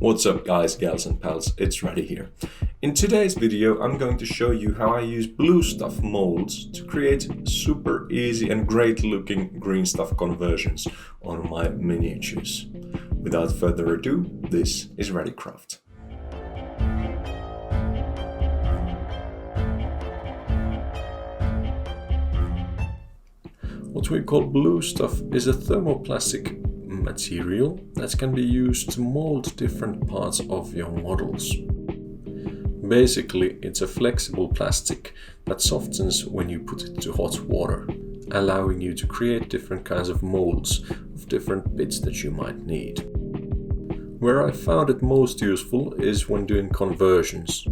What's up guys, gals and pals, it's Raddi here. In today's video I'm going to show you how I use blue stuff molds to create super easy and great looking green stuff conversions on my miniatures. Without further ado, this is RaddiCraft. What we call blue stuff is a thermoplastic material that can be used to mold different parts of your models. Basically, it's a flexible plastic that softens when you put it to hot water, allowing you to create different kinds of molds of different bits that you might need. Where I found it most useful is when doing conversions.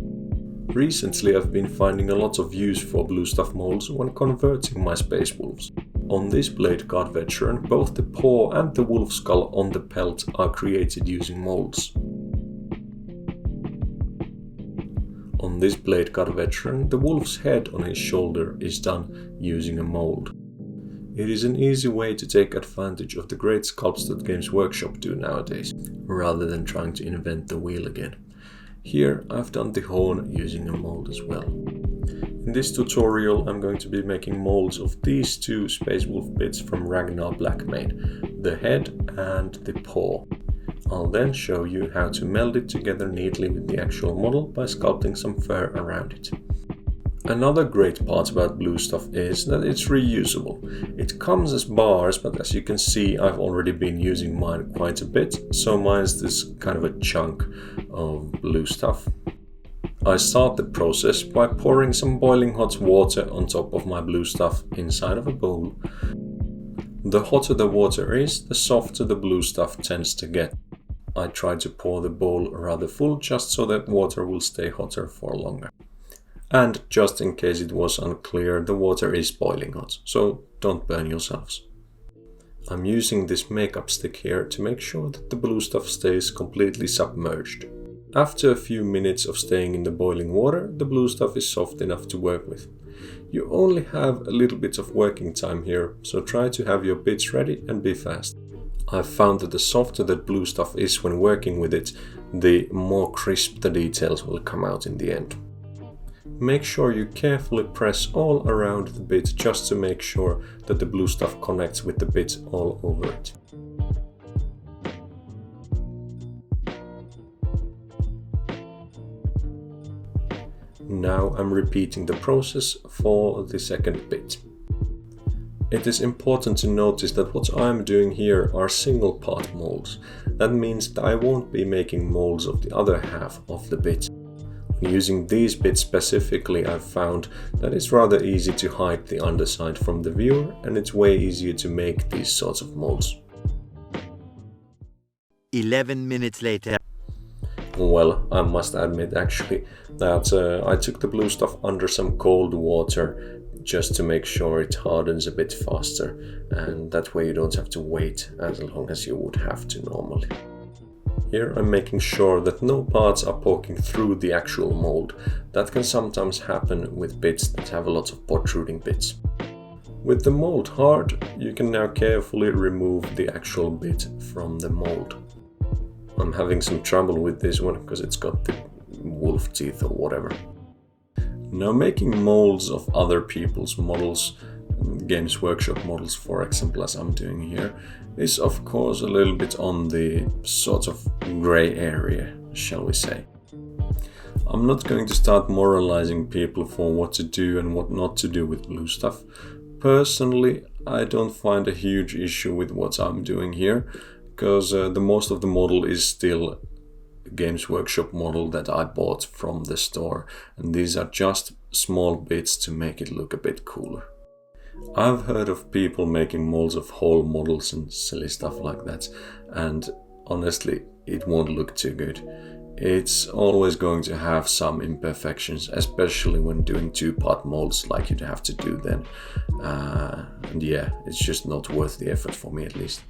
Recently I've been finding a lot of use for blue stuff molds when converting my Space Wolves. On this Blade Guard Veteran, both the paw and the wolf skull on the pelt are created using molds. On this Blade Guard Veteran, the wolf's head on his shoulder is done using a mold. It is an easy way to take advantage of the great sculpts that Games Workshop do nowadays, rather than trying to invent the wheel again. Here I've done the horn using a mold as well. In this tutorial I'm going to be making molds of these two Space Wolf bits from Ragnar Blackmane, the head and the paw. I'll then show you how to meld it together neatly with the actual model by sculpting some fur around it. Another great part about blue stuff is that it's reusable. It comes as bars, but as you can see I've already been using mine quite a bit, so mine's this kind of a chunk of blue stuff. I start the process by pouring some boiling hot water on top of my blue stuff inside of a bowl. The hotter the water is, the softer the blue stuff tends to get. I try to pour the bowl rather full just so that water will stay hotter for longer. And just in case it was unclear, the water is boiling hot, so don't burn yourselves. I'm using this makeup stick here to make sure that the blue stuff stays completely submerged. After a few minutes of staying in the boiling water, the blue stuff is soft enough to work with. You only have a little bit of working time here, so try to have your bits ready and be fast. I've found that the softer that blue stuff is when working with it, the more crisp the details will come out in the end. Make sure you carefully press all around the bit just to make sure that the blue stuff connects with the bit all over it. Now I'm repeating the process for the second bit. It is important to notice that what I'm doing here are single part molds. That means that I won't be making molds of the other half of the bit. When using these bits specifically, I've found that it's rather easy to hide the underside from the viewer, and it's way easier to make these sorts of molds. 11 minutes later. Well, I must admit actually that I took the blue stuff under some cold water just to make sure it hardens a bit faster, and that way you don't have to wait as long as you would have to normally. Here I'm making sure that no parts are poking through the actual mold. That can sometimes happen with bits that have a lot of protruding bits. With the mold hard, you can now carefully remove the actual bit from the mold. I'm having some trouble with this one because it's got the wolf teeth or whatever. Now, making molds of other people's models, Games Workshop models for example, as I'm doing here, is of course a little bit on the sort of grey area, shall we say. I'm not going to start moralizing people for what to do and what not to do with blue stuff. Personally, I don't find a huge issue with what I'm doing here, because the most of the model is still a Games Workshop model that I bought from the store, and these are just small bits to make it look a bit cooler. I've heard of people making molds of whole models and silly stuff like that, and honestly it won't look too good. It's always going to have some imperfections, especially when doing two-part molds like you'd have to do then. And yeah, it's just not worth the effort for me at least.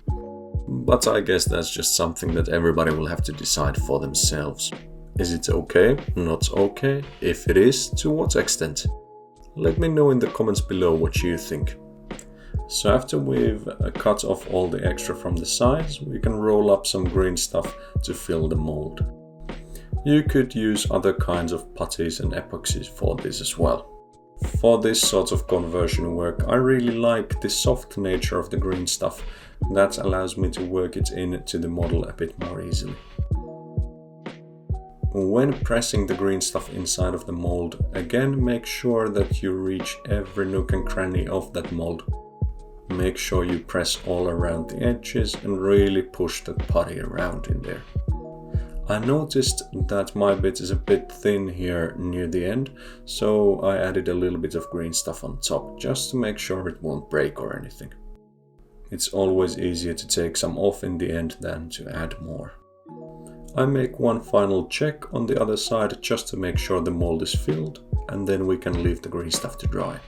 But I guess that's just something that everybody will have to decide for themselves. Is it okay? Not okay? If it is, to what extent? Let me know in the comments below what you think. So after we've cut off all the extra from the sides, we can roll up some green stuff to fill the mold. You could use other kinds of putties and epoxies for this as well. For this sort of conversion work, I really like the soft nature of the green stuff. That allows me to work it into the model a bit more easily. When pressing the green stuff inside of the mold, again make sure that you reach every nook and cranny of that mold. Make sure you press all around the edges and really push that putty around in there. I noticed that my bit is a bit thin here near the end, so I added a little bit of green stuff on top just to make sure it won't break or anything. It's always easier to take some off in the end than to add more. I make one final check on the other side just to make sure the mold is filled, and then we can leave the green stuff to dry.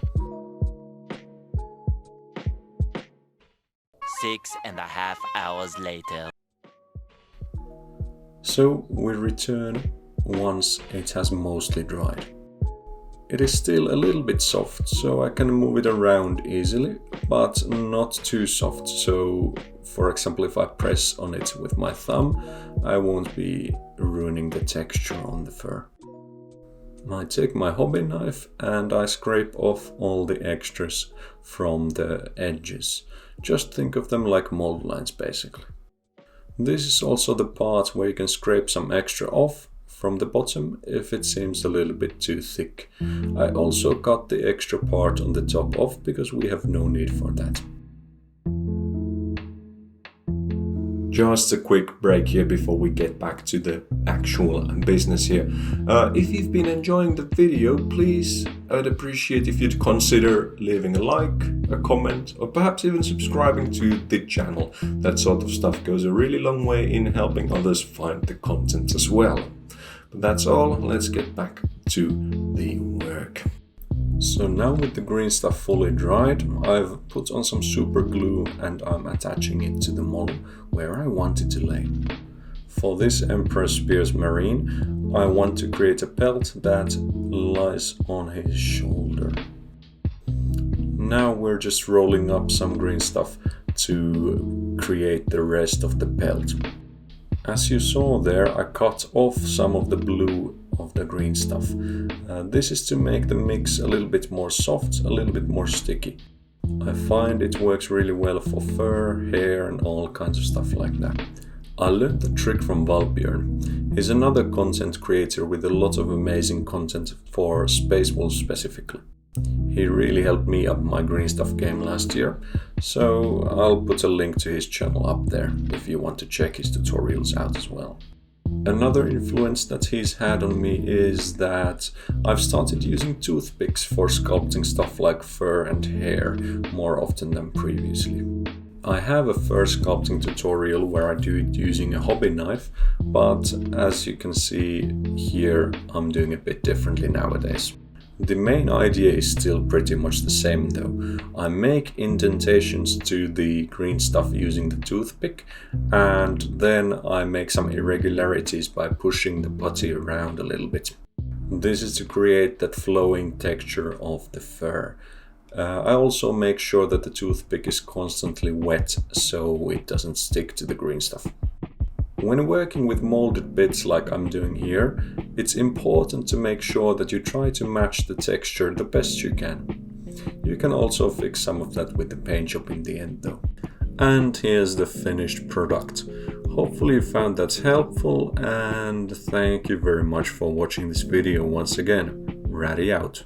6.5 hours later. So we return once it has mostly dried. It is still a little bit soft, so I can move it around easily, but not too soft. So for example, if I press on it with my thumb, I won't be ruining the texture on the fur. I take my hobby knife and I scrape off all the extras from the edges. Just think of them like mold lines basically. This is also the part where you can scrape some extra off from the bottom if it seems a little bit too thick. I also cut the extra part on the top off because we have no need for that. Just a quick break here before we get back to the actual business here. If you've been enjoying the video, please, I'd appreciate if you'd consider leaving a like, a comment, or perhaps even subscribing to the channel. That sort of stuff goes a really long way in helping others find the content as well. But that's all, let's get back to the work. So now with the green stuff fully dried, I've put on some super glue and I'm attaching it to the model where I want it to lay. For this Emperor Spears Marine, I want to create a pelt that lies on his shoulder. Now we're just rolling up some green stuff to create the rest of the pelt. As you saw there, I cut off some of the blue of the green stuff. This is to make the mix a little bit more soft, a little bit more sticky. I find it works really well for fur, hair and all kinds of stuff like that. I learned the trick from Valbjörn. He's another content creator with a lot of amazing content for Space Wolves specifically. He really helped me up my green stuff game last year, so I'll put a link to his channel up there if you want to check his tutorials out as well. Another influence that he's had on me is that I've started using toothpicks for sculpting stuff like fur and hair more often than previously. I have a fur sculpting tutorial where I do it using a hobby knife, but as you can see here, I'm doing a bit differently nowadays. The main idea is still pretty much the same though. I make indentations to the green stuff using the toothpick, and then I make some irregularities by pushing the putty around a little bit. This is to create that flowing texture of the fur. I also make sure that the toothpick is constantly wet so it doesn't stick to the green stuff. When working with molded bits like I'm doing here, it's important to make sure that you try to match the texture the best you can. You can also fix some of that with the paint job in the end though. And here's the finished product. Hopefully you found that helpful, and thank you very much for watching this video once again. Raddi out.